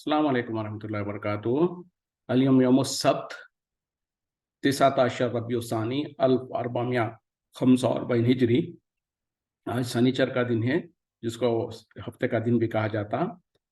अस्सलाम वालेकुम वरहमतुल्लाहि वबरकातुहू। अल-यौम यौमुस-सब्त 19 रबीउस-सानी 1445 हिजरी। आज शनिचर का दिन है, जिसको हफ्ते का दिन भी कहा जाता।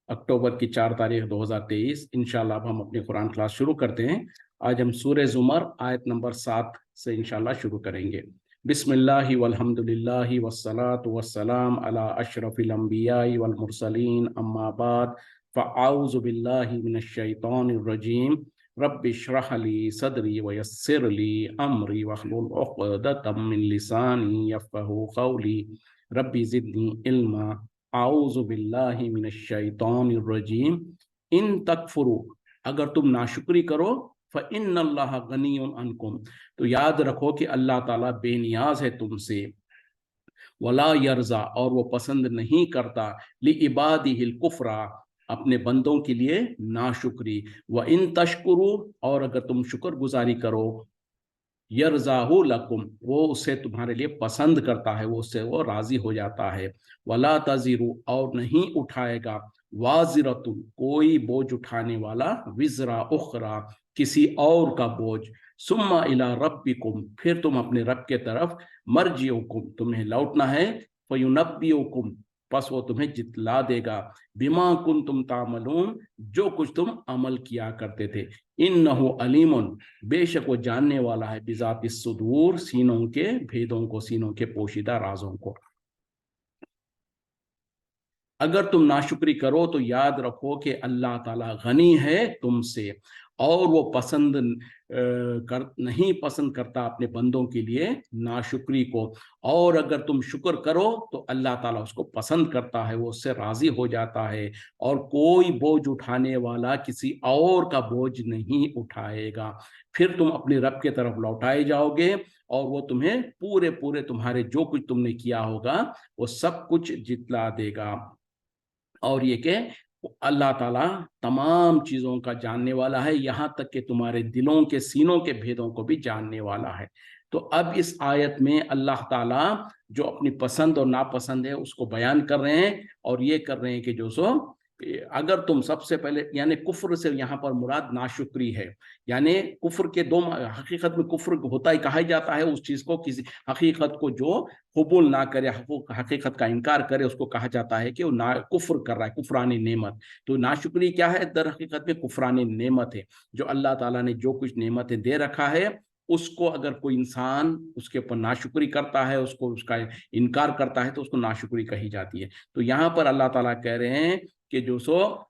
अक्टूबर की 4 तारीख 2023। इंशाल्लाह अब हम अपनी कुरान क्लास शुरू करते हैं। आज हम सूरह ज़ुमर आयत नंबर 7 से इंशाल्लाह शुरू करेंगे। बिस्मिल्लाहि वल्हम्दुलिल्लाहि वस्सलातु वस्सलाम अला अशरफिल अंबियाई वल मुरसलीन अम्मा बाद फ़अऊज़ु बिल्लाहि मिनश शैतानिर रजीम। रब्बि इश्रह ली सदरी व यस्सिर ली अमरी वहलुल उक़दतम मिन लिसानी यफ़क़हू क़ौली। रब्बि ज़िदनी इल्मा। आऊज़ु बिल्लाहि मिनश शैतानिर रजीम। इन तकफुरु, अगर तुम नाशुक्री करो, फ़इन्नल्लाह गनियुन अन्कुम, तो याद रखो कि अल्लाह ताला बेनियाज है तुमसे। वला यरज़ा, और वो पसंद नहीं करता, लि इबादिहिल कुफ्रा, अपने बंदों के लिए नाशुक्री। व इन तशकुरु, और अगर तुम शुक्र गुजारी करो, यरज़ाहु लकुम, वो उसे तुम्हारे लिए पसंद करता है, वो उससे वो राजी हो जाता है। वला तज़िरु, और नहीं उठाएगा, वाज़िरतुन, कोई बोझ उठाने वाला, विज़रा उखरा, किसी और का बोझ। सुम्मा इला रब्बिकुम, फिर तुम अपने रब के तरफ, मर्जिउकुम, तुम्हें लौटना है, फयुनब्बिउकुम, बस वो तुम्हें जितला देगा, बिमा कुंतुम तामलून, जो कुछ तुम अमल किया करते थे। इन्नहु अलीमुन, बेशक वो जानने वाला है, बिज़ातिस सुदूर, सीनों के भेदों को, सीनों के पोशीदा राजों को। अगर तुम नाशुक्री करो तो याद रखो कि अल्लाह ताला गनी है तुमसे, और वो नहीं पसंद करता अपने बंदों के लिए नाशुक्री को। और अगर तुम शुक्र करो तो अल्लाह ताला उसको पसंद करता है, वो उससे राजी हो जाता है। और कोई बोझ उठाने वाला किसी और का बोझ नहीं उठाएगा। फिर तुम अपने रब के तरफ लौटाए जाओगे, और वो तुम्हें पूरे पूरे तुम्हारे जो कुछ तुमने किया होगा वो सब कुछ जितला देगा। और ये कि अल्लाह ताला तमाम चीज़ों का जानने वाला है, यहाँ तक कि तुम्हारे दिलों के सीनों के भेदों को भी जानने वाला है। तो अब इस आयत में अल्लाह ताला जो अपनी पसंद और नापसंद है उसको बयान कर रहे हैं, और ये कर रहे हैं कि जो सो अगर तुम सबसे पहले, यानी कुफ्र से यहाँ पर मुराद नाशुक्री है। यानी कुफ्र के दो, हकीकत में कुफ्र होता ही कहा जाता है उस चीज़ को, किसी हकीकत को जो कबूल ना करे, हकीकत का इनकार करे, उसको कहा जाता है कि वो ना कुफ्र कर रहा है, कुफरानी नेमत। तो नाशुक्री क्या है? दर हकीकत में कुफरानी नेमत है। जो अल्लाह ताला ने जो कुछ नेमतें दे रखा है, उसको अगर कोई इंसान उसके ऊपर नाशुक्री करता है, उसको उसका इनकार करता है, तो उसको नाशुक्री कही जाती है। तो यहाँ पर अल्लाह ताला कह रहे हैं कि जो सो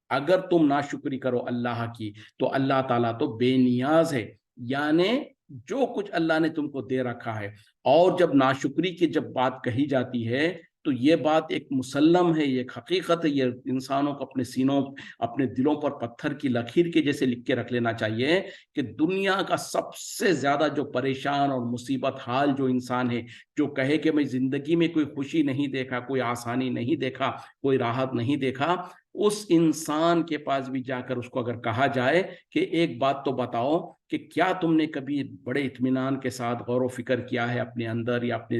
अगर तुम नाशुक्री करो अल्लाह की, तो अल्लाह ताला तो बेनियाज है, यानी जो कुछ अल्लाह ने तुमको दे रखा है। और जब नाशुक्री की जब बात कही जाती है, तो ये बात एक मुसल्लम है, ये एक हकीकत है, ये इंसानों को अपने सीनों, अपने दिलों पर पत्थर की लकीर के जैसे लिख के रख लेना चाहिए कि दुनिया का सबसे ज्यादा जो परेशान और मुसीबत हाल जो इंसान है, जो कहे कि मैं जिंदगी में कोई खुशी नहीं देखा, कोई आसानी नहीं देखा, कोई राहत नहीं देखा, उस इंसान के पास भी जाकर उसको अगर कहा जाए कि एक बात तो बताओ कि क्या तुमने कभी बड़े इत्मीनान के साथ गौर व फिक्र किया है अपने अंदर या अपने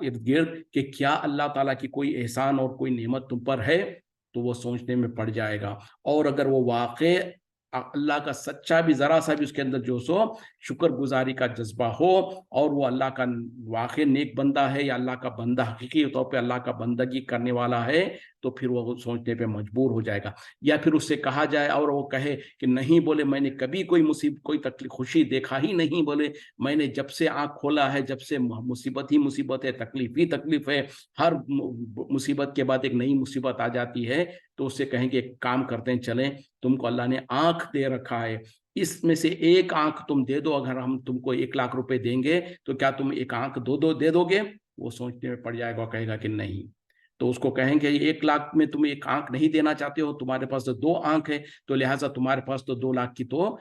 इर्द गिर्द कि क्या अल्लाह ताला की कोई एहसान और कोई नेमत तुम पर है? तो वो सोचने में पड़ जाएगा। और अगर वो वाकई अल्लाह का सच्चा भी, जरा सा भी उसके अंदर जो सो शुक्र गुजारी का जज्बा हो, और वो अल्लाह का वाकई नेक बंदा है, या अल्लाह का बंदा हकीकी तौर पे अल्लाह का बंदगी करने वाला है, तो फिर वो सोचने पे मजबूर हो जाएगा। या फिर उससे कहा जाए और वो कहे कि नहीं, बोले मैंने कभी कोई मुसीबत, कोई तकलीफ, खुशी देखा ही नहीं, बोले मैंने जब से आँख खोला है, जब से मुसीबत ही मुसीबत है, तकलीफ ही तकलीफ है, हर मुसीबत के बाद एक नई मुसीबत आ जाती है। तो उससे कहेंगे एक काम करते हैं, चलें, तुमको अल्लाह ने आँख दे रखा है, इसमें से एक आंख तुम दे दो, अगर हम तुमको 1 लाख रुपए देंगे तो क्या तुम एक आंख दो दे दोगे? वो सोचने में पड़ जाएगा, कहेगा कि नहीं। तो उसको कहेंगे 1 लाख में तुम एक आंख नहीं देना चाहते हो, तुम्हारे पास तो 2 आंख है, तो लिहाजा तुम्हारे पास तो 2 लाख की तो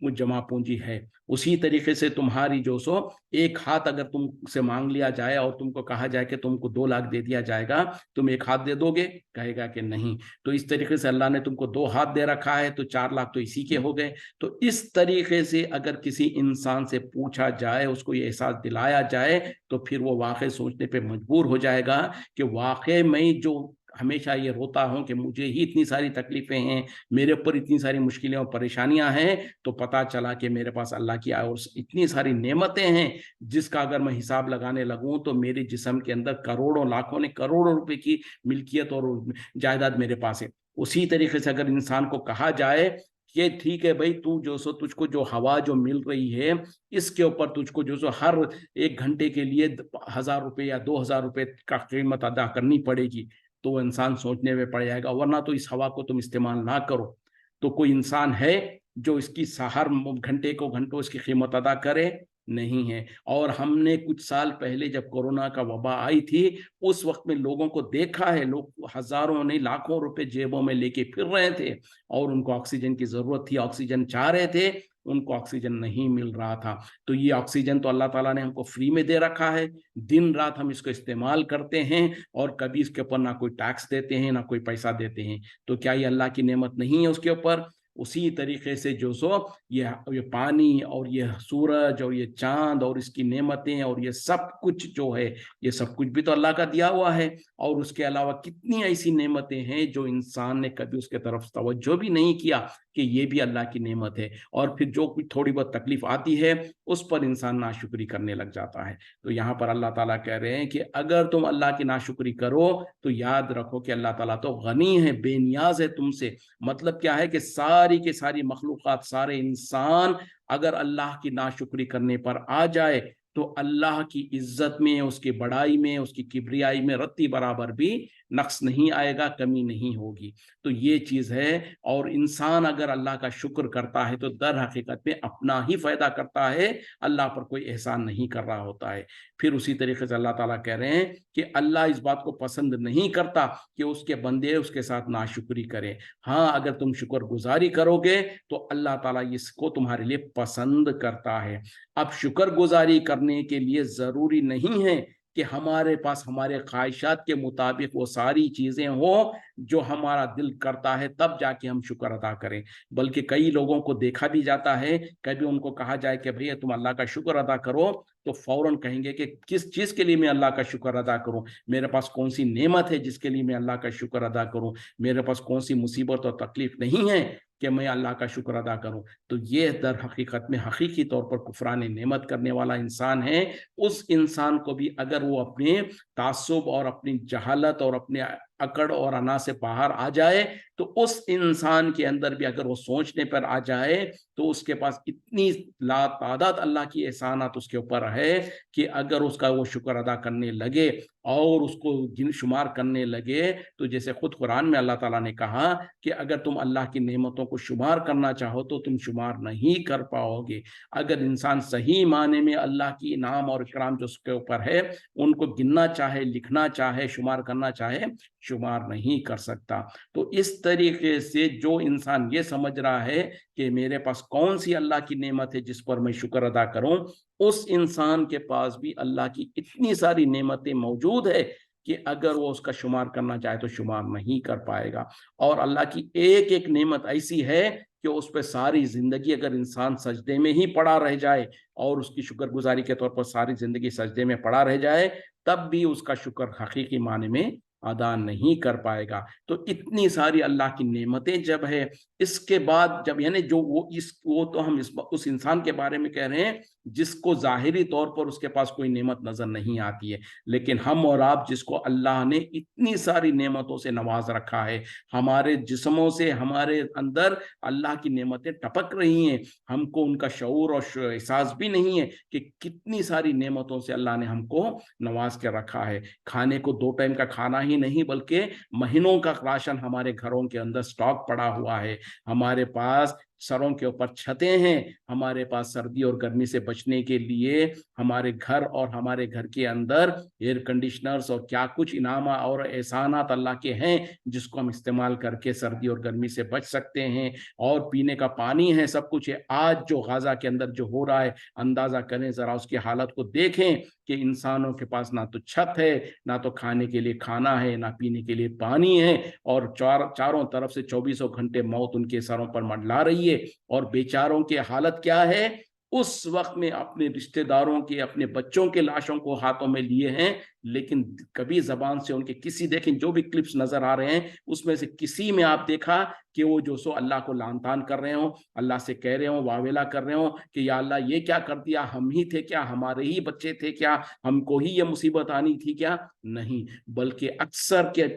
जमा पूंजी है। उसी तरीके से तुम्हारी जो सो एक हाथ अगर तुमसे मांग लिया जाए और तुमको कहा जाए कि तुमको 2 लाख दे दिया जाएगा, तुम एक हाथ दे दोगे? कहेगा कि नहीं। तो इस तरीके से अल्लाह ने तुमको 2 हाथ दे रखा है, तो 4 लाख तो इसी के हो गए। तो इस तरीके से अगर किसी इंसान से पूछा जाए, उसको ये एहसास दिलाया जाए, तो फिर वो वाकई सोचने पे मजबूर हो जाएगा कि वाकई में जो हमेशा ये रोता हूँ कि मुझे ही इतनी सारी तकलीफें हैं, मेरे ऊपर इतनी सारी मुश्किलें और परेशानियां हैं, तो पता चला कि मेरे पास अल्लाह की और इतनी सारी नेमतें हैं जिसका अगर मैं हिसाब लगाने लगूं तो मेरे जिस्म के अंदर करोड़ों लाखों ने करोड़ों रुपए की मिल्कियत और जायदाद मेरे पास है। उसी तरीके से अगर इंसान को कहा जाए कि ठीक है भाई, तू जो सो तुझको जो हवा जो मिल रही है इसके ऊपर तुझको जो सो हर 1 घंटे के लिए 1,000 रुपए या 2,000 रुपए का कीमत अदा करनी पड़ेगी, तो वो इंसान सोचने में पड़ जाएगा, वरना तो इस हवा को तुम इस्तेमाल ना करो। तो कोई इंसान है जो इसकी हर घंटे को घंटों इसकी कीमत अदा करे? नहीं है। और हमने कुछ साल पहले जब कोरोना का वबा आई थी, उस वक्त में लोगों को देखा है, लोग हजारों नहीं लाखों रुपए जेबों में लेके फिर रहे थे और उनको ऑक्सीजन की जरूरत थी, ऑक्सीजन चाह रहे थे, उनको ऑक्सीजन नहीं मिल रहा था। तो ये ऑक्सीजन तो अल्लाह ताला ने हमको फ्री में दे रखा है, दिन रात हम इसको इस्तेमाल करते हैं और कभी इसके ऊपर ना कोई टैक्स देते हैं ना कोई पैसा देते हैं। तो क्या ये अल्लाह की नेमत नहीं है उसके ऊपर? उसी तरीके से जो सो ये पानी और ये सूरज और ये चांद और इसकी नेमतें और ये सब कुछ जो है, ये सब कुछ भी तो अल्लाह का दिया हुआ है। और उसके अलावा कितनी ऐसी नेमतें हैं जो इंसान ने कभी उसके तरफ तवज्जो भी नहीं किया कि ये भी अल्लाह की नेमत है, और फिर जो कुछ थोड़ी बहुत तकलीफ आती है उस पर इंसान नाशुक्री करने लग जाता है। तो यहाँ पर अल्लाह ताला कह रहे हैं कि अगर तुम अल्लाह की नाशुक्री करो तो याद रखो कि अल्लाह ताला तो गनी है, बेनियाज है तुमसे। मतलब क्या है कि सारी की सारी मखलूक़ात, सारे इंसान अगर अल्लाह की नाशुक्री करने पर आ जाए तो अल्लाह की इज्जत में, उसकी बड़ाई में, उसकी किबरियाई में रत्ती बराबर भी नक्स नहीं आएगा, कमी नहीं होगी। तो ये चीज है। और इंसान अगर अल्लाह का शुक्र करता है तो दर हकीकत में अपना ही फायदा करता है, अल्लाह पर कोई एहसान नहीं कर रहा होता है। फिर उसी तरीके से अल्लाह ताला कह रहे हैं कि अल्लाह इस बात को पसंद नहीं करता कि उसके बंदे उसके साथ नाशुक्री करें। हाँ, अगर तुम शुक्र गुजारी करोगे तो अल्लाह ताला इसको तुम्हारे लिए पसंद करता है। अब शुक्र गुजारी करने के लिए जरूरी नहीं है कि हमारे पास हमारे ख्वाहिशात के मुताबिक वो सारी चीजें हों जो हमारा दिल करता है तब जाके हम शुक्र अदा करें। बल्कि कई लोगों को देखा भी जाता है, कभी उनको कहा जाए कि भैया तुम अल्लाह का शुक्र अदा करो, तो फौरन कहेंगे कि किस चीज के लिए मैं अल्लाह का शुक्र अदा करूं, मेरे पास कौन सी नेमत है जिसके लिए मैं अल्लाह का शुक्र अदा करूं, मेरे पास कौन सी मुसीबत और तकलीफ नहीं है कि मैं अल्लाह का शुक्र अदा करूं। तो ये दर हकीकत में हकीकी तौर पर कुफरान नेमत करने वाला इंसान है। उस इंसान को भी अगर वो अपने तासुब और अपनी जहालत और अपने अकड़ और अना से बाहर आ जाए, तो उस इंसान के अंदर भी अगर वो सोचने पर आ जाए तो उसके पास इतनी लातादाद अल्लाह की एहसानात उसके ऊपर है कि अगर उसका वो शुक्र अदा करने लगे और उसको गिन शुमार करने लगे, तो जैसे खुद कुरान में अल्लाह ताला ने कहा कि अगर तुम अल्लाह की नेमतों को शुमार करना चाहो तो तुम शुमार नहीं कर पाओगे। अगर इंसान सही माने में अल्लाह की इनाम और इकराम जो उसके ऊपर है उनको गिनना चाहे, लिखना चाहे, शुमार करना चाहे, शुमार नहीं कर सकता। तो इस तरीके से जो इंसान ये समझ रहा है कि मेरे पास कौन सी अल्लाह की नेमत है जिस पर मैं शुक्र अदा करूं, उस इंसान के पास भी अल्लाह की इतनी सारी नेमतें मौजूद है कि अगर वो उसका शुमार करना चाहे तो शुमार नहीं कर पाएगा। और अल्लाह की एक एक नेमत ऐसी है कि उस पर सारी जिंदगी अगर इंसान सजदे में ही पड़ा रह जाए और उसकी शुक्रगुजारी के तौर पर सारी जिंदगी सजदे में पड़ा रह जाए, तब भी उसका शुक्र हकीकी माने में अदा नहीं कर पाएगा। तो इतनी सारी अल्लाह की नेमतें जब है, इसके बाद जब यानी जो वो तो हम उस इंसान के बारे में कह रहे हैं जिसको जाहिरी तौर पर उसके पास कोई नेमत नजर नहीं आती है, लेकिन हम और आप जिसको अल्लाह ने इतनी सारी नेमतों से नवाज रखा है, हमारे जिस्मों से हमारे अंदर अल्लाह की नेमतें टपक रही हैं, हमको उनका शऊर और एहसास भी नहीं है कि कितनी सारी नेमतों से अल्लाह ने हमको नवाज के रखा है। खाने को 2 टाइम का खाना ही नहीं बल्कि महीनों का राशन हमारे घरों के अंदर स्टॉक पड़ा हुआ है। हमारे पास सरों के ऊपर छतें हैं, हमारे पास सर्दी और गर्मी से बचने के लिए हमारे घर और हमारे घर के अंदर एयर कंडीशनर्स और क्या कुछ इनामा और एहसानात अल्लाह के हैं जिसको हम इस्तेमाल करके सर्दी और गर्मी से बच सकते हैं। और पीने का पानी है, सब कुछ है। आज जो गाजा के अंदर जो हो रहा है, अंदाजा करें जरा, उसकी हालत को देखें कि इंसानों के पास ना तो छत है, ना तो खाने के लिए खाना है, ना पीने के लिए पानी है, और चारों तरफ से 24 घंटे मौत उनके सरों पर मंडला रही है। और बेचारों की हालत क्या है, उस वक्त में अपने रिश्तेदारों के, अपने बच्चों के लाशों को हाथों में लिए हैं लेकिन कभी जबान से उनके किसी, देखें जो भी क्लिप्स नजर आ रहे हैं उसमें से किसी में आप देखा कि वो जो सो अल्लाह को लान तान कर रहे हो, अल्लाह से कह रहे हो, वावेला कर रहे हो कि या अल्लाह ये क्या कर दिया, हम ही थे क्या, हमारे ही बच्चे थे क्या, हमको ही ये मुसीबत आनी थी क्या? नहीं, बल्कि अक्सर के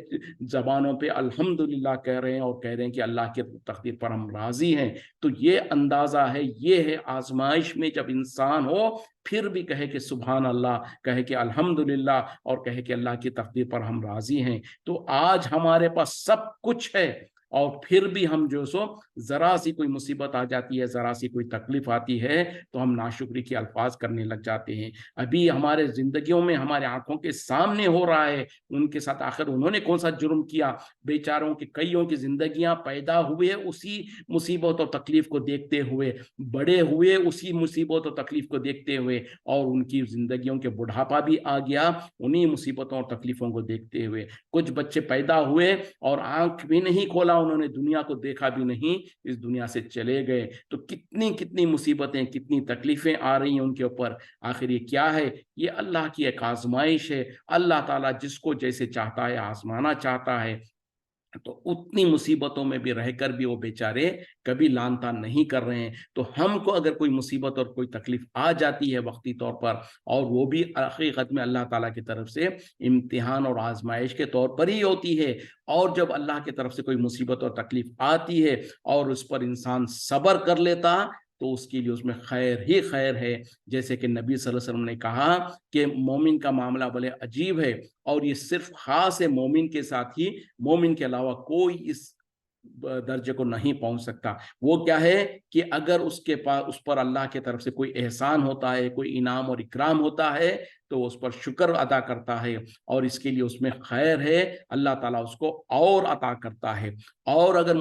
जबानों पे अल्हम्दुलिल्लाह कह रहे हैं और कह रहे हैं कि अल्लाह के तकदीर पर हम राजी हैं। तो ये अंदाजा है, ये है आजमाइश में जब इंसान हो फिर भी कहे कि सुभान अल्लाह, कहे कि अल्हम्दुलिल्लाह और कहे कि अल्लाह की तकदीर पर हम राजी हैं। तो आज हमारे पास सब कुछ है और फिर भी हम जो सो जरा सी कोई मुसीबत आ जाती है, जरा सी कोई तकलीफ आती है तो हम नाशुक्री के अल्फाज करने लग जाते हैं। अभी हमारे जिंदगियों में हमारे आंखों के सामने हो रहा है, उनके साथ आखिर उन्होंने कौन सा जुर्म किया? बेचारों की कईयों की जिंदगियां पैदा हुए उसी मुसीबत और तकलीफ को देखते हुए, बड़े हुए उसी मुसीबत और तकलीफ को देखते हुए, और उनकी जिंदगियों के बुढ़ापा भी आ गया उन्हीं मुसीबतों और तकलीफों को देखते हुए। कुछ बच्चे पैदा हुए और आंख भी नहीं खोला उन्होंने, दुनिया को देखा भी नहीं, इस दुनिया से चले गए। तो कितनी कितनी मुसीबतें, कितनी तकलीफें आ रही हैं उनके ऊपर। आखिर ये क्या है? ये अल्लाह की एक आजमाइश है। अल्लाह ताला जिसको जैसे चाहता है आजमाना चाहता है, तो उतनी मुसीबतों में भी रहकर भी वो बेचारे कभी लान तान नहीं कर रहे हैं। तो हमको अगर कोई मुसीबत और कोई तकलीफ आ जाती है वक्ती तौर पर, और वो भी हकीकत में अल्लाह ताला की तरफ से इम्तिहान और आजमाइश के तौर पर ही होती है, और जब अल्लाह की तरफ से कोई मुसीबत और तकलीफ आती है और उस पर इंसान सब्र कर लेता, तो उसके लिए उसमें खैर ही खैर है। जैसे कि नबी सल्लल्लाहु अलैहि वसल्लम ने कहा कि मोमिन का मामला बड़े अजीब है, और ये सिर्फ खास है मोमिन के साथ ही, मोमिन के अलावा कोई इस दर्जे को नहीं पहुंच सकता। वो क्या है कि अगर उसके पास, उस पर अल्लाह की तरफ से कोई एहसान होता है, कोई इनाम और इकराम होता है, तो उस पर शुक्र अदा करता है और इसके लिए उसमें खैर है, अल्लाह ताला उसको और अता करता है। और अगर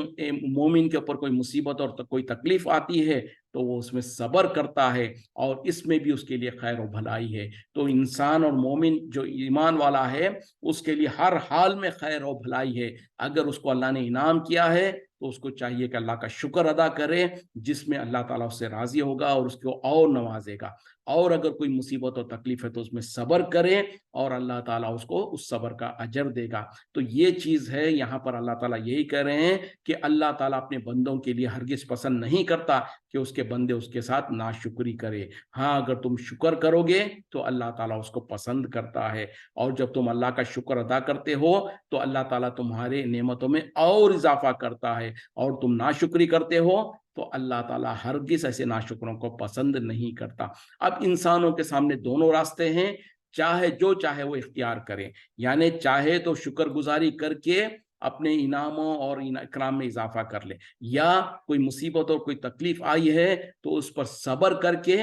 मोमिन के ऊपर कोई मुसीबत और कोई तकलीफ आती है तो वो उसमें सब्र करता है और इसमें भी उसके लिए खैर और भलाई है। तो इंसान और मोमिन जो ईमान वाला है उसके लिए हर हाल में खैर और भलाई है। अगर उसको अल्लाह ने इनाम किया है तो उसको चाहिए कि अल्लाह का शुक्र अदा करे, जिसमें अल्लाह ताला उससे राजी होगा और उसको और नवाजेगा। और अगर कोई मुसीबत और तकलीफ है तो उसमें सब्र करे और अल्लाह ताला उसको उस सब्र का अजर देगा। तो ये चीज है, यहाँ पर अल्लाह ताला यही कह रहे हैं कि अल्लाह ताला अपने बंदों के लिए हरगिज पसंद नहीं करता कि उसके बंदे उसके साथ नाशुक्री करे। हाँ, अगर तुम शुक्र करोगे तो अल्लाह ताला उसको पसंद करता है, और जब तुम अल्लाह का शुक्र अदा करते हो तो अल्लाह ताला तुम्हारे नेमतों में और इजाफा करता है, और तुम नाशुक्री करते हो तो अल्लाह ताला हरगिज ऐसे नाशुकरों को पसंद नहीं करता। अब इंसानों के सामने दोनों रास्ते हैं, चाहे जो चाहे वो इख्तियार करें। यानी चाहे तो शुक्रगुजारी करके अपने इनामों और इकराम में इजाफा कर ले, या कोई मुसीबत और कोई तकलीफ आई है तो उस पर सब्र करके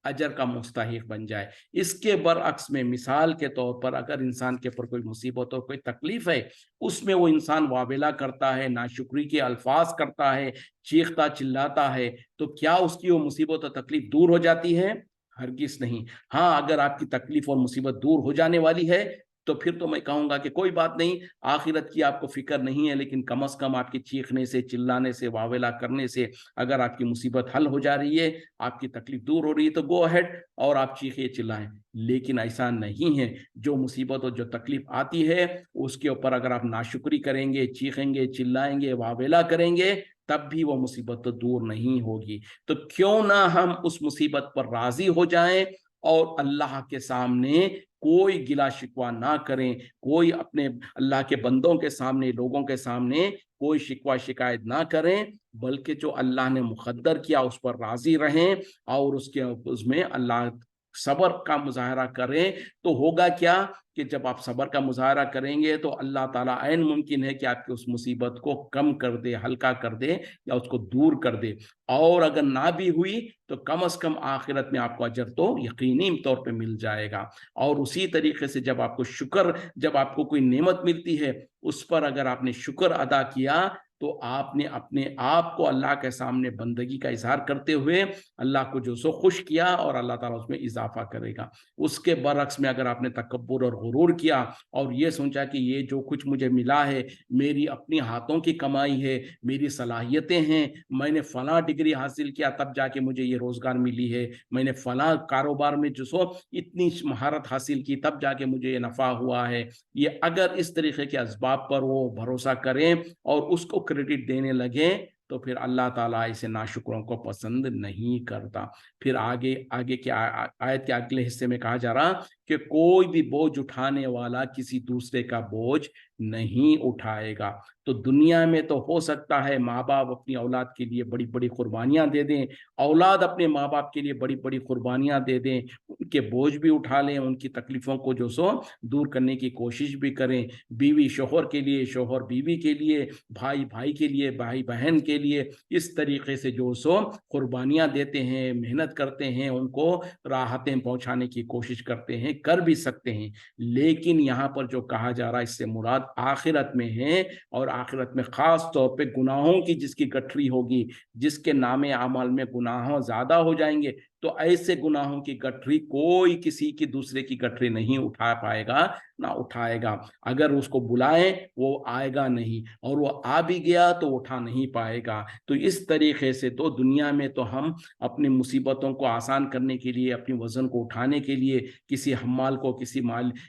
अजर का मुस्तहिक बन जाए। इसके बरअक्स में, मिसाल के तौर पर, अगर इंसान के ऊपर कोई मुसीबत और कोई तकलीफ है, उसमें वो इंसान वावेला करता है, नाशुक्री के अल्फाज करता है, चीखता चिल्लाता है, तो क्या उसकी वो मुसीबत और तकलीफ दूर हो जाती है? हरगिज नहीं। हाँ, अगर आपकी तकलीफ और मुसीबत दूर हो जाने वाली है तो फिर तो मैं कहूंगा कि कोई बात नहीं, आखिरत की आपको फिक्र नहीं है, लेकिन कम से कम आपके चीखने से, चिल्लाने से, वावेला करने से अगर आपकी मुसीबत हल हो जा रही है, आपकी तकलीफ दूर हो रही है, तो गो अहेड और आप चीखिए चिल्लाएं। लेकिन ऐसा नहीं है। जो मुसीबत और जो तकलीफ आती है उसके ऊपर अगर आप नाशुक्री करेंगे, चीखेंगे, चिल्लाएंगे, वावेला करेंगे, तब भी वो मुसीबत तो दूर नहीं होगी। तो क्यों ना हम उस मुसीबत पर राजी हो जाएं और अल्लाह के सामने कोई गिला शिकवा ना करें, कोई अपने अल्लाह के बंदों के सामने, लोगों के सामने कोई शिकवा शिकायत ना करें, बल्कि जो अल्लाह ने मुकद्दर किया उस पर राजी रहें और उसके उसमें अल्लाह सब्र का मुजाहरा करें। तो होगा क्या कि जब आप सब्र का मुजाहरा करेंगे तो अल्लाह ताला ऐन मुमकिन है कि आपकी उस मुसीबत को कम कर दे, हल्का कर दे या उसको दूर कर दे। और अगर ना भी हुई तो कम से कम आखिरत में आपको अजर तो यकीनी तौर पे मिल जाएगा। और उसी तरीके से जब आपको कोई नेमत मिलती है उस पर अगर आपने शुक्र अदा किया تو آپ نے اپنے آپ کو اللہ کے سامنے بندگی کا اظہار کرتے ہوئے اللہ کو جو سو خوش کیا اور اللہ تعالیٰ اس میں اضافہ کرے گا۔ اس کے برعکس میں اگر آپ نے تکبر اور غرور کیا اور یہ سوچا کہ یہ جو کچھ مجھے ملا ہے میری اپنی ہاتھوں کی کمائی ہے، میری صلاحیتیں ہیں، میں نے فلاں ڈگری حاصل کیا تب جا کے مجھے یہ روزگار ملی ہے، میں نے فلاں کاروبار میں جو سو اتنی مہارت حاصل کی تب جا کے مجھے یہ نفع ہوا ہے، یہ اگر اس طریقے کے اسباب پر وہ بھروسہ کریں اور اس کو کریڈٹ دینے لگیں تو پھر اللہ تعالیٰ اسے ناشکروں کو پسند نہیں کرتا۔ پھر آگے کی آیت کے اگلے حصے میں کہا جا رہا کہ کوئی بھی بوجھ اٹھانے والا کسی دوسرے کا بوجھ نہیں اٹھائے گا۔ تو دنیا میں تو ہو سکتا ہے ماں باپ اپنی اولاد کے لیے بڑی بڑی قربانیاں دے دیں، اولاد اپنے ماں باپ کے لیے بڑی بڑی قربانیاں دے دیں، ان کے بوجھ بھی اٹھا لیں، ان کی تکلیفوں کو جو سو دور کرنے کی کوشش بھی کریں، بیوی شوہر کے لیے، شوہر بیوی کے لیے، بھائی بھائی کے لیے، بھائی بہن کے لیے، اس طریقے سے جو سو قربانیاں دیتے ہیں، محنت کرتے ہیں، ان کو راحتیں پہنچانے کی کوشش کرتے ہیں، کر بھی سکتے ہیں۔ لیکن یہاں پر جو کہا جا رہا ہے اس سے مراد آخرت میں ہے، اور آخرت میں خاص طور پہ گناہوں کی جس کی گٹھری ہوگی، جس کے نام اعمال میں گناہوں زیادہ ہو جائیں گے، تو ایسے گناہوں کی گٹھری کوئی کسی کی دوسرے کی گٹھری نہیں اٹھا پائے گا، نہ اٹھائے گا۔ اگر اس کو بلائیں وہ آئے گا نہیں، اور وہ آ بھی گیا تو اٹھا نہیں پائے گا۔ تو اس طریقے سے تو دنیا میں تو ہم اپنی مصیبتوں کو آسان کرنے کے لیے، اپنی وزن کو اٹھانے کے لیے کسی حمال کو،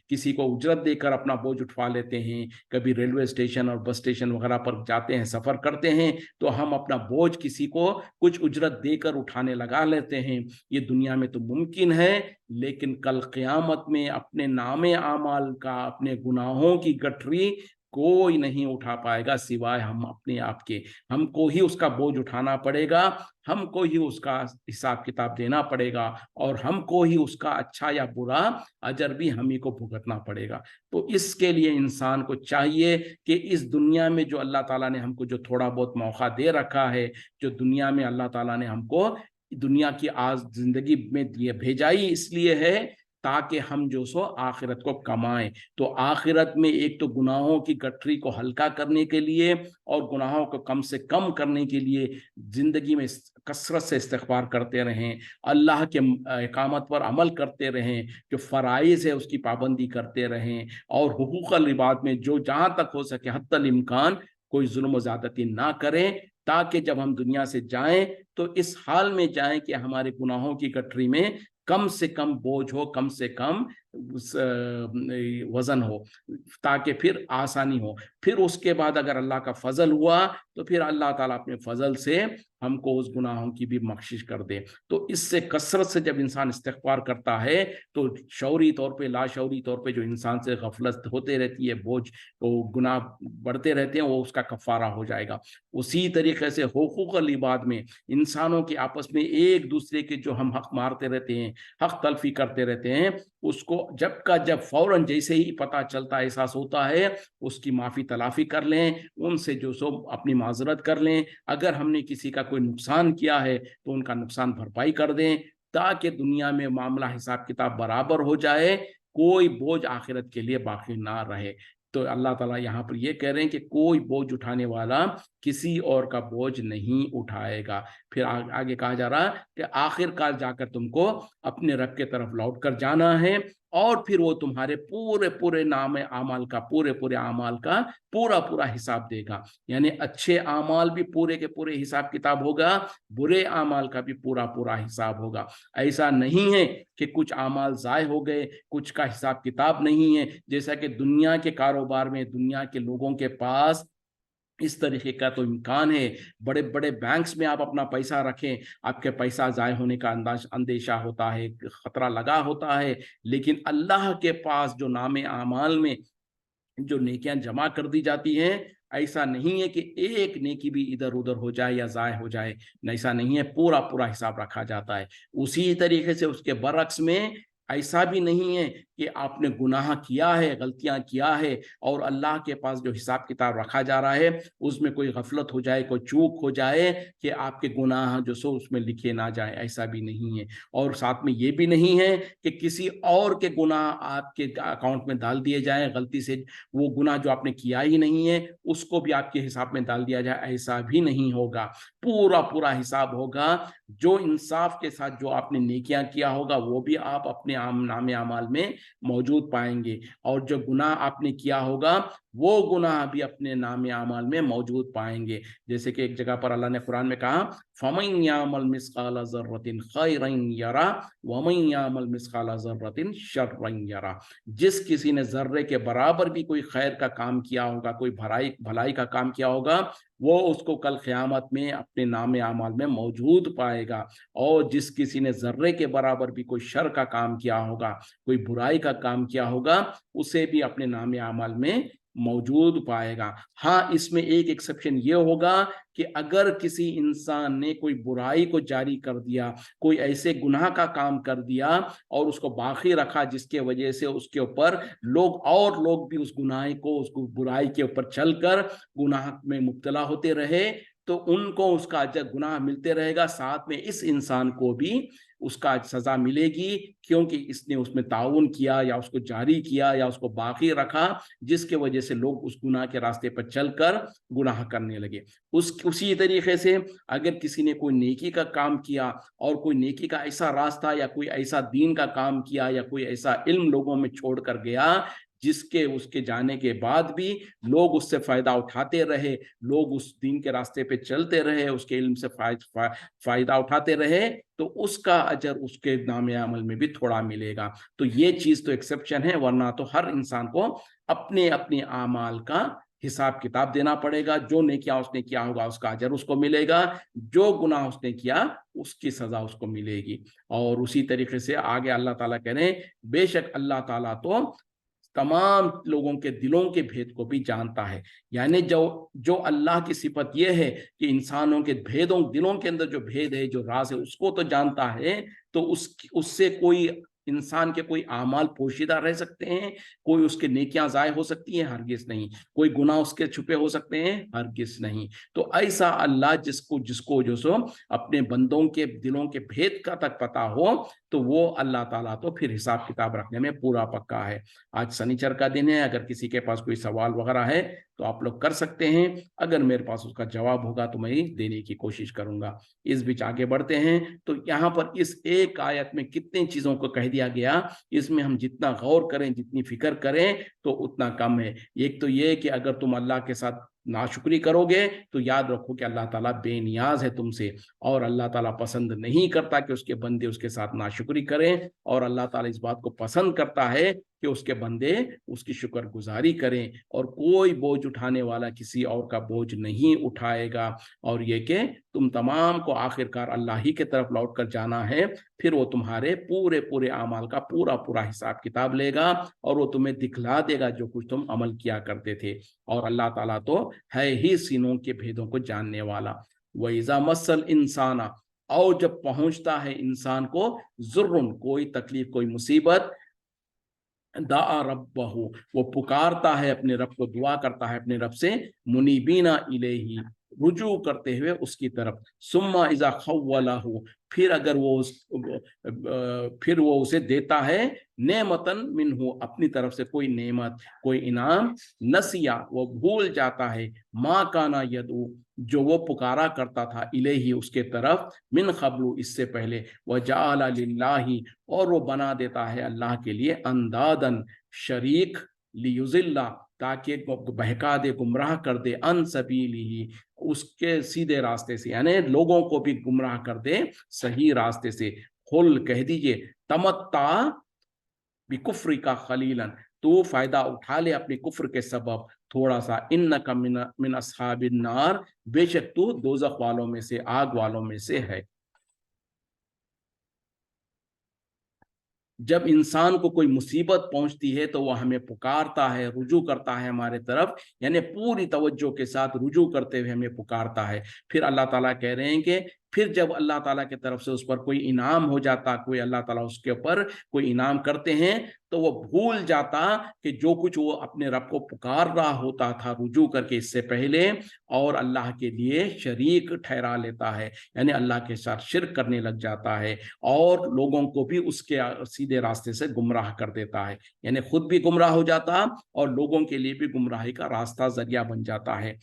کسی کو اجرت دے کر اپنا بوجھ اٹھوا لیتے ہیں، کبھی ریلوے اسٹیشن اور بس اسٹیشن وغیرہ پر جاتے ہیں، سفر کرتے ہیں تو ہم اپنا بوجھ کسی کو کچھ اجرت دے کر اٹھانے لگا لیتے ہیں۔ یہ دنیا میں تو ممکن ہے، لیکن کل قیامت میں اپنے نام اعمال کا، اپنے گناہوں کی گٹھری کوئی نہیں اٹھا پائے گا سوائے ہم اپنے آپ کے۔ ہم کو ہی اس کا بوجھ اٹھانا پڑے گا، ہم کو ہی اس کا حساب کتاب دینا پڑے گا، اور ہم کو ہی اس کا اچھا یا برا اجر بھی ہم ہی کو بھگتنا پڑے گا۔ تو اس کے لیے انسان کو چاہیے کہ اس دنیا میں جو اللہ تعالیٰ نے ہم کو جو تھوڑا بہت موقع دے رکھا ہے، جو دنیا میں اللہ تعالیٰ نے ہم کو دنیا کی زندگی میں بھیجا ہی اس لیے ہے تاکہ ہم جو سو آخرت کو کمائیں۔ تو آخرت میں ایک تو گناہوں کی گٹھری کو ہلکا کرنے کے لیے اور گناہوں کو کم سے کم کرنے کے لیے زندگی میں کثرت سے استغفار کرتے رہیں، اللہ کے احکامات پر عمل کرتے رہیں، جو فرائض ہے اس کی پابندی کرتے رہیں، اور حقوق العباد میں جو جہاں تک ہو سکے حتی الامکان کوئی ظلم و زیادتی نہ کریں، تاکہ جب ہم دنیا سے جائیں تو اس حال میں جائیں کہ ہمارے گناہوں کی گٹھری میں کم سے کم بوجھ ہو، کم سے کم وزن ہو، تاکہ پھر آسانی ہو۔ پھر اس کے بعد اگر اللہ کا فضل ہوا تو پھر اللہ تعالیٰ اپنے فضل سے ہم کو اس گناہوں کی بھی بخشش کر دے۔ تو اس سے کثرت سے جب انسان استغفار کرتا ہے تو شعوری طور پہ، لاشعوری طور پہ جو انسان سے غفلت ہوتے رہتی ہے، بوجھ، وہ گناہ بڑھتے رہتے ہیں، وہ اس کا کفارہ ہو جائے گا۔ اسی طریقے سے حقوق العباد میں انسانوں کے آپس میں ایک دوسرے کے جو ہم حق مارتے رہتے ہیں، حق تلفی کرتے رہتے ہیں، اس کو جب کا جب فوراً جیسے ہی پتہ چلتا، احساس ہوتا ہے، اس کی معافی تلافی کر لیں، ان سے جو سو اپنی معذرت کر لیں۔ اگر ہم نے کسی کا کوئی نقصان کیا ہے تو ان کا نقصان بھرپائی کر دیں، تاکہ دنیا میں معاملہ حساب کتاب برابر ہو جائے، کوئی بوجھ آخرت کے لیے باقی نہ رہے۔ تو اللہ تعالیٰ یہاں پر یہ کہہ رہے ہیں کہ کوئی بوجھ اٹھانے والا کسی اور کا بوجھ نہیں اٹھائے گا۔ پھر آگے کہا جا رہا کہ آخر کار جا کر تم کو اپنے رب کے طرف لوٹ کر جانا ہے، اور پھر وہ تمہارے پورے نام اعمال کا، پورے اعمال کا پورا حساب دے گا۔ یعنی اچھے اعمال بھی پورے کے پورے حساب کتاب ہوگا، برے اعمال کا بھی پورا حساب ہوگا۔ ایسا نہیں ہے کہ کچھ اعمال ضائع ہو گئے، کچھ کا حساب کتاب نہیں ہے، جیسا کہ دنیا کے کاروبار میں، دنیا کے لوگوں کے پاس اس طریقے کا تو امکان ہے۔ بڑے بڑے بینکس میں آپ اپنا پیسہ رکھیں، آپ کے پیسہ ضائع ہونے کا اندیشہ ہوتا ہے، خطرہ لگا ہوتا ہے، لیکن اللہ کے پاس جو نام اعمال میں جو نیکیاں جمع کر دی جاتی ہیں، ایسا نہیں ہے کہ ایک نیکی بھی ادھر ادھر ہو جائے یا ضائع ہو جائے، ایسا نہیں ہے، پورا حساب رکھا جاتا ہے۔ اسی طریقے سے اس کے برعکس میں ایسا بھی نہیں ہے کہ आपने गुनाह किया है, गलतियां किया है और अल्लाह के पास जो हिसाब किताब रखा जा रहा है उसमें कोई गफलत हो जाए, कोई चूक हो जाए कि आपके गुनाह जो सो उसमें लिखे ना जाए, ऐसा भी नहीं है। और साथ में ये भी नहीं है कि किसी और के गुनाह आपके अकाउंट में डाल दिए जाए गलती से, वो गुनाह जो आपने किया ही नहीं है उसको भी आपके हिसाब में डाल दिया जाए, ऐसा भी नहीं होगा। पूरा पूरा हिसाब होगा। जो इंसाफ के साथ जो आपने नेकियां किया होगा वो भी आप अपने नामे अमाल में मौजूद पाएंगे, और जो गुनाह आपने किया होगा वो गुनाह भी अपने नामे अमाल में मौजूद पाएंगे। जैसे कि एक जगह पर अल्लाह ने कुरान में कहा, फमन यामल मिस्काल ज़र्रतिन खैरन यरा वमन यामल मिस्काल ज़र्रतिन शर्रन यरा। जिस किसी ने जर्रे के बराबर भी कोई खैर का काम किया होगा, कोई भलाई का काम किया होगा, वो उसको कल क़यामत में अपने नामे आमाल में मौजूद पाएगा। और जिस किसी ने जर्रे के बराबर भी कोई शर का काम किया होगा, कोई बुराई का काम किया होगा, उसे भी अपने नामे आमाल में मौजूद पाएगा। हाँ, इसमें एक एक्सेप्शन ये होगा कि अगर किसी इंसान ने कोई बुराई को जारी कर दिया, कोई ऐसे गुनाह का काम कर दिया और उसको बाकी रखा जिसके वजह से उसके ऊपर लोग भी उस गुनाह को, उस बुराई के ऊपर चलकर गुनाह में मुब्तला होते रहे, तो उनको उसका अजर गुनाह मिलते रहेगा, साथ में इस इंसान को भी उसका सजा मिलेगी, क्योंकि इसने उसमें ताउन किया या उसको जारी किया या उसको बाकी रखा, जिसके वजह से लोग उस गुनाह के रास्ते पर चलकर गुनाह करने लगे। उसी तरीके से अगर किसी ने कोई नेकी का काम किया और कोई नेकी का ऐसा रास्ता या कोई ऐसा दीन का काम किया या कोई ऐसा इल्म लोगों में छोड़ कर गया जिसके उसके जाने के बाद भी लोग उससे फायदा उठाते रहे, लोग उस दीन के रास्ते पे चलते रहे, उसके इल्म से फायदा उठाते रहे, तो उसका अजर उसके नामे अमल में भी थोड़ा मिलेगा। तो ये चीज तो एक्सेप्शन है, वरना तो हर इंसान को अपने अपने आमाल का हिसाब किताब देना पड़ेगा। जो नेकियां उसने किया होगा उसका अजर उसको मिलेगा, जो गुनाह उसने किया उसकी सजा उसको मिलेगी। और उसी तरीके से आगे अल्लाह ताला कह रहे हैं, बेशक अल्लाह ताला तो तमाम लोगों के दिलों के भेद को भी जानता है। यानी जो जो अल्लाह की सिफत यह है कि इंसानों के भेदों, दिलों के अंदर जो भेद है, जो राज है, उसको तो जानता है, तो उससे कोई इंसान के कोई आमाल पोशीदा रह सकते हैं, कोई उसके नेकियां जाय हो सकती हैं, हरगिज नहीं। कोई गुनाह उसके छुपे हो सकते हैं, हरगिज नहीं। तो ऐसा अल्लाह जिसको जिसको जो सो अपने बंदों के दिलों के भेद का तक पता हो, तो वो अल्लाह ताला तो फिर हिसाब किताब रखने में पूरा पक्का है। आज शनिचर का दिन है, अगर किसी के पास कोई सवाल वगैरह है तो आप लोग कर सकते हैं। अगर मेरे पास उसका जवाब होगा तो मैं देने की कोशिश करूंगा। इस बीच आगे बढ़ते हैं। तो यहाँ पर इस एक आयत में कितनी चीजों को कह दिया गया, इसमें हम जितना गौर करें, जितनी फिक्र करें, तो उतना कम है। एक तो ये कि अगर तुम अल्लाह के साथ नाशुक्री करोगे तो याद रखो कि अल्लाह ताला बेनियाज है तुमसे, और अल्लाह ताला पसंद नहीं करता कि उसके बंदे उसके साथ नाशुक्री करें, और अल्लाह ताला इस बात को पसंद करता है कि उसके बंदे उसकी शुक्रगुजारी करें, और कोई बोझ उठाने वाला किसी और का बोझ नहीं उठाएगा। और ये कि तुम तमाम को आखिरकार अल्लाह ही के तरफ लौट कर जाना है, फिर वो तुम्हारे पूरे पूरे अमाल का पूरा पूरा हिसाब किताब लेगा, और वो तुम्हें दिखला देगा जो कुछ तुम अमल किया करते थे। और अल्लाह ताला तो है ही सीनों के भेदों को जानने वाला। वइज़ा मस्सल इंसाना, और जब पहुंचता है इंसान को जुर्रुन, कोई तकलीफ, कोई मुसीबत, दा रब्बहू, वो पुकारता है अपने रब को, दुआ करता है अपने रब से, मुनीबीना इलेही, रुजू करते हुए उसकी तरफ, सुम्मा इजा खव्वलहू, फिर अगर फिर वो उसे देता है, नेमतन मिनहू, अपनी तरफ से कोई नेमत, कोई इनाम, नसिया, वो भूल जाता है, मा काना यदू, जो वो पुकारा करता था, इलेही, उसके तरफ, मिन क़ब्लु, इससे पहले, व जअला लिल्लाही, और वो बना देता है अल्लाह के लिए, अंदादन, शरीक, लियुजिल्ला, ताकि बहका दे, गुमराह कर दे, अन सबीलिही, उसके सीधे रास्ते से, यानी लोगों को भी गुमराह कर दे सही रास्ते से। खुल, कह दीजिए, तमत्ता बिकुफ्री का खलीलन, तो फायदा उठा ले अपने कुफ्र के सबब थोड़ा सा, इन्नका मिन अस्हाबिन नार, बेशक तू दोजख वालों में से, आग वालों में से है। जब इंसान को कोई मुसीबत पहुंचती है तो वह हमें पुकारता है, रुजू करता है हमारे तरफ, यानी पूरी तवज्जो के साथ रुजू करते हुए हमें पुकारता है। फिर अल्लाह ताला कह रहे हैं कि پھر جب اللہ تعالیٰ کی طرف سے اس پر کوئی انعام ہو جاتا, کوئی اللہ تعالیٰ اس کے اوپر کوئی انعام کرتے ہیں, تو وہ بھول جاتا کہ جو کچھ وہ اپنے رب کو پکار رہا ہوتا تھا رجوع کر کے اس سے پہلے, اور اللہ کے لیے شریک ٹھہرا لیتا ہے, یعنی اللہ کے ساتھ شرک کرنے لگ جاتا ہے, اور لوگوں کو بھی اس کے سیدھے راستے سے گمراہ کر دیتا ہے, یعنی خود بھی گمراہ ہو جاتا اور لوگوں کے لیے بھی گمراہی کا راستہ ذریعہ بن جاتا ہے.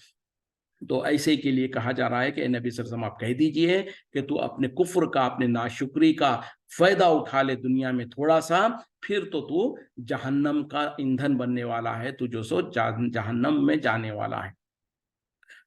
تو ایسے کے لیے کہا جا رہا ہے کہ نبی صلی اللہ علیہ وسلم آپ کہہ دیجئے کہ تو اپنے کفر کا, اپنے ناشکری کا فائدہ اٹھا لے دنیا میں تھوڑا سا, پھر تو جہنم کا ایندھن بننے والا ہے, تو جو سو جہنم میں جانے والا ہے.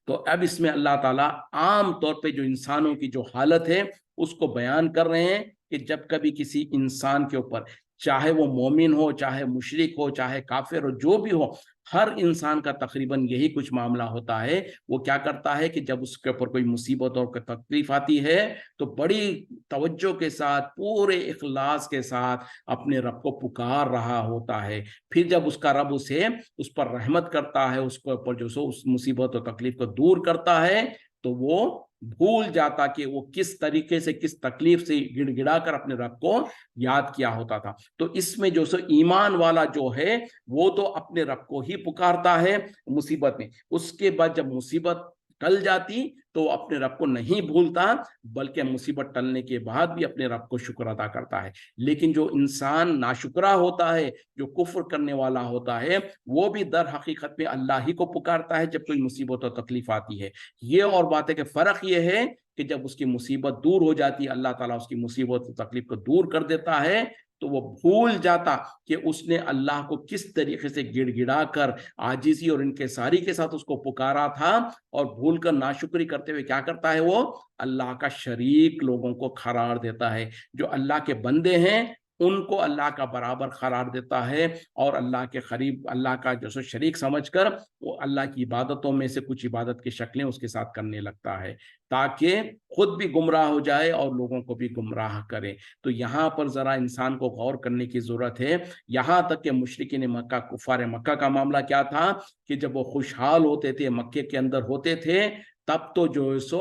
تو اب اس میں اللہ تعالیٰ عام طور پہ جو انسانوں کی جو حالت ہے اس کو بیان کر رہے ہیں کہ جب کبھی کسی انسان کے اوپر, چاہے وہ مومن ہو, چاہے مشرک ہو, چاہے کافر ہو, جو بھی ہو, ہر انسان کا تقریباً یہی کچھ معاملہ ہوتا ہے. وہ کیا کرتا ہے کہ جب اس کے اوپر کوئی مصیبت اور تکلیف آتی ہے تو بڑی توجہ کے ساتھ, پورے اخلاص کے ساتھ اپنے رب کو پکار رہا ہوتا ہے. پھر جب اس کا رب اس پر رحمت کرتا ہے, اس کے اوپر جو سو اس مصیبت اور تکلیف کو دور کرتا ہے, تو وہ بھول جاتا کہ وہ کس طریقے سے, کس تکلیف سے گڑ گڑا کر اپنے رب کو یاد کیا ہوتا تھا. تو اس میں جو سو ایمان والا جو ہے وہ تو اپنے رب کو ہی پکارتا ہے مصیبت میں, اس کے بعد جب مصیبت ٹل جاتی تو اپنے رب کو نہیں بھولتا, بلکہ مصیبت ٹلنے کے بعد بھی اپنے رب کو شکر ادا کرتا ہے. لیکن جو انسان ناشکرا ہوتا ہے, جو کفر کرنے والا ہوتا ہے, وہ بھی در حقیقت میں اللہ ہی کو پکارتا ہے جب کوئی مصیبت اور تکلیف آتی ہے. یہ اور بات ہے کہ فرق یہ ہے کہ جب اس کی مصیبت دور ہو جاتی ہے, اللہ تعالیٰ اس کی مصیبت اور تکلیف کو دور کر دیتا ہے, تو وہ بھول جاتا کہ اس نے اللہ کو کس طریقے سے گڑ گڑا کر عاجزی اور انکساری کے ساتھ اس کو پکارا تھا, اور بھول کر ناشکری کرتے ہوئے کیا کرتا ہے, وہ اللہ کا شریک لوگوں کو قرار دیتا ہے. جو اللہ کے بندے ہیں ان کو اللہ کا برابر قرار دیتا ہے, اور اللہ کے قریب, اللہ کا جو سو شریک سمجھ کر وہ اللہ کی عبادتوں میں سے کچھ عبادت کی شکلیں اس کے ساتھ کرنے لگتا ہے, تاکہ خود بھی گمراہ ہو جائے اور لوگوں کو بھی گمراہ کرے. تو یہاں پر ذرا انسان کو غور کرنے کی ضرورت ہے. یہاں تک کہ مشرکین مکہ, کفار مکہ کا معاملہ کیا تھا کہ جب وہ خوشحال ہوتے تھے, مکے کے اندر ہوتے تھے, تب تو جو ہے سو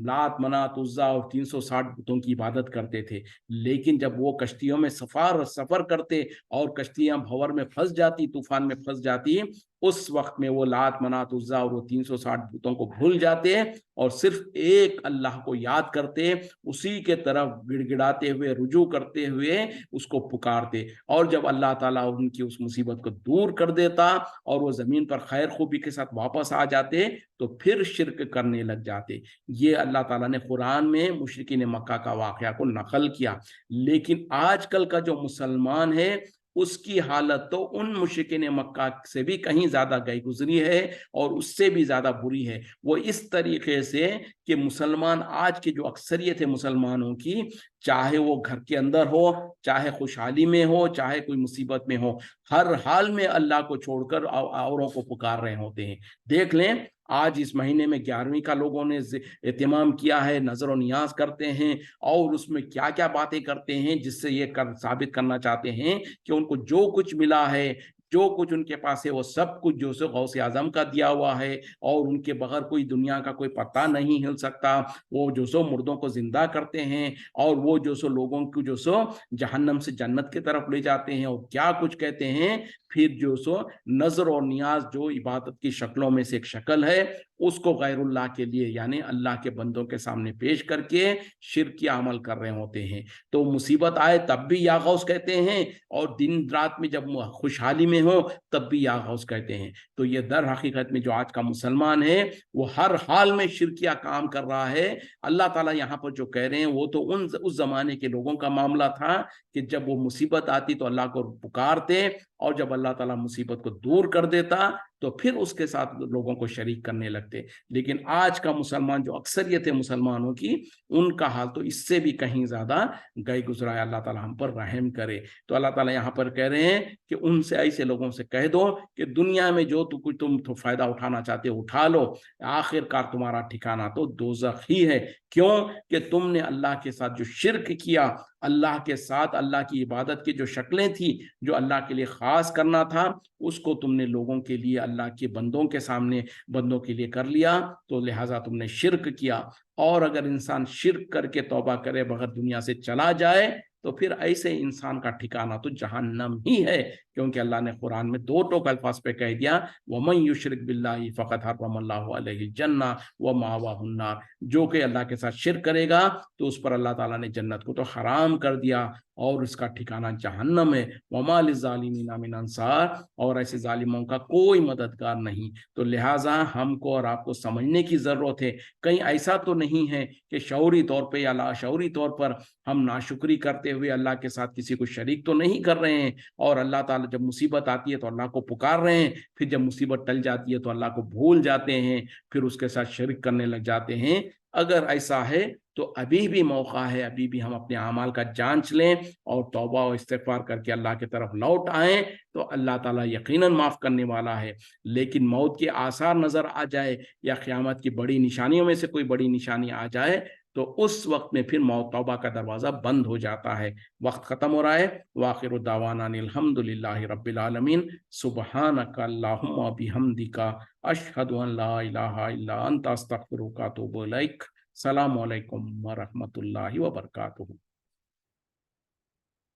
لات, منات, عزا اور 360 بتوں کی عبادت کرتے تھے. لیکن جب وہ کشتیوں میں سفر کرتے اور کشتیاں بھور میں پھنس جاتی, طوفان میں پھنس جاتی, اس وقت میں وہ لات, منات, عزا اور وہ 360 بتوں کو بھول جاتے اور صرف ایک اللہ کو یاد کرتے, اسی کے طرف گڑ گڑاتے ہوئے, رجوع کرتے ہوئے اس کو پکارتے. اور جب اللہ تعالیٰ ان کی اس مصیبت کو دور کر دیتا اور وہ زمین پر خیر خوبی کے ساتھ واپس آ جاتے, تو پھر شرک کرنے لگ جاتے. یہ اللہ تعالیٰ نے قرآن میں مشرکین مکہ کا واقعہ کو نقل کیا. لیکن آج کل کا جو مسلمان ہے اس کی حالت تو ان مشرکین مکہ سے بھی کہیں زیادہ گئی گزری ہے, اور اس سے بھی زیادہ بری ہے. وہ اس طریقے سے کہ مسلمان, آج کی جو اکثریت ہے مسلمانوں کی, چاہے وہ گھر کے اندر ہو, چاہے خوشحالی میں ہو, چاہے کوئی مصیبت میں ہو, ہر حال میں اللہ کو چھوڑ کر اوروں کو پکار رہے ہوتے ہیں. دیکھ لیں آج اس مہینے میں 11ویں کا لوگوں نے اہتمام کیا ہے, نظر و نیاز کرتے ہیں, اور اس میں کیا کیا باتیں کرتے ہیں جس سے یہ ثابت کرنا چاہتے ہیں کہ ان کو جو کچھ ملا ہے, جو کچھ ان کے پاس ہے, وہ سب کچھ جو سو غوث اعظم کا دیا ہوا ہے, اور ان کے بغیر کوئی دنیا کا کوئی پتہ نہیں ہل سکتا. وہ جو سو مردوں کو زندہ کرتے ہیں, اور وہ جو سو لوگوں کو جو سو جہنم سے جنت کی طرف لے جاتے ہیں, اور کیا کچھ کہتے ہیں. پھر جو سو نظر اور نیاز جو عبادت کی شکلوں میں سے ایک شکل ہے, اس کو غیر اللہ کے لیے یعنی اللہ کے بندوں کے سامنے پیش کر کے شرکی عمل کر رہے ہوتے ہیں. تو مصیبت آئے تب بھی یا غوث کہتے ہیں, اور دن رات میں جب خوشحالی میں ہو تب بھی یا غوث کہتے ہیں. تو یہ در حقیقت میں جو آج کا مسلمان ہے وہ ہر حال میں شرکیہ کام کر رہا ہے. اللہ تعالیٰ یہاں پر جو کہہ رہے ہیں وہ تو اس زمانے کے لوگوں کا معاملہ تھا کہ جب وہ مصیبت آتی تو اللہ کو پکارتے, اور جب اللہ تعالیٰ مصیبت کو دور کر دیتا تو پھر اس کے ساتھ لوگوں کو شریک کرنے لگتے. لیکن آج کا مسلمان جو اکثریت ہے مسلمانوں کی, ان کا حال تو اس سے بھی کہیں زیادہ گئے گزرا ہے. اللہ تعالیٰ ہم پر رحم کرے. تو اللہ تعالیٰ یہاں پر کہہ رہے ہیں کہ ان سے, ایسے لوگوں سے کہہ دو کہ دنیا میں جو کچھ تم فائدہ اٹھانا چاہتے ہو اٹھا لو, آخر کار تمہارا ٹھکانہ تو دوزخ ہی ہے. کیوں کہ تم نے اللہ کے ساتھ جو شرک کیا, اللہ کے ساتھ اللہ کی عبادت کی جو شکلیں تھیں جو اللہ کے لیے خاص کرنا تھا اس کو تم نے لوگوں کے لیے اللہ کے بندوں کے سامنے بندوں کے لیے کر لیا، تو لہٰذا تم نے شرک کیا۔ اور اگر انسان شرک کر کے توبہ کرے بغیر دنیا سے چلا جائے تو پھر ایسے انسان کا ٹھکانہ تو جہنم ہی ہے، کیونکہ اللہ نے قرآن میں دو ٹوک الفاظ پہ کہہ دیا وَمَن يُشْرِكْ بِاللَّهِ فَقَدْ حَرَّمَ اللَّهُ عَلَيْهِ الْجَنَّةَ وَمَأْوَاهُ النَّارُ، جو کہ اللہ کے ساتھ شرک کرے گا تو اس پر اللہ تعالیٰ نے جنت کو تو حرام کر دیا اور اس کا ٹھکانہ جہنم ہے۔ وَمَا لِلظَّالِمِينَ مِنْ أَنصَارٍ، اور ایسے ظالموں کا کوئی مددگار نہیں۔ تو لہٰذا ہم کو اور آپ کو سمجھنے کی ضرورت ہے، کہیں ایسا تو نہیں ہے کہ شعوری طور پہ یا لاشعوری طور پر ہم ناشکری کرتے ہوئے اللہ کے ساتھ کسی کو شریک تو نہیں کر رہے ہیں، اور اللہ تعالیٰ جب مصیبت آتی ہے تو اللہ کو پکار رہے ہیں، پھر جب مصیبت ٹل جاتی ہے تو اللہ کو بھول جاتے ہیں، پھر اس کے ساتھ شریک کرنے لگ جاتے ہیں۔ اگر ایسا ہے تو ابھی بھی موقع ہے، ابھی بھی ہم اپنے اعمال کا جانچ لیں اور توبہ و استغفار کر کے اللہ کی طرف لوٹ آئیں تو اللہ تعالیٰ یقیناً معاف کرنے والا ہے۔ لیکن موت کے آثار نظر آ جائے یا قیامت کی بڑی نشانیوں میں سے کوئی بڑی نشانی آ جائے تو اس وقت میں پھر موت توبہ کا دروازہ بند ہو جاتا ہے۔ وقت ختم ہو رہا ہے۔ وآخر دعوانا الحمد للہ رب العالمین۔ سبحانک اللہم بحمدک، اشہد ان لا الہ الا انت، استغفرک و اتوب الیک۔ السلام علیکم ورحمۃ اللہ وبرکاتہ۔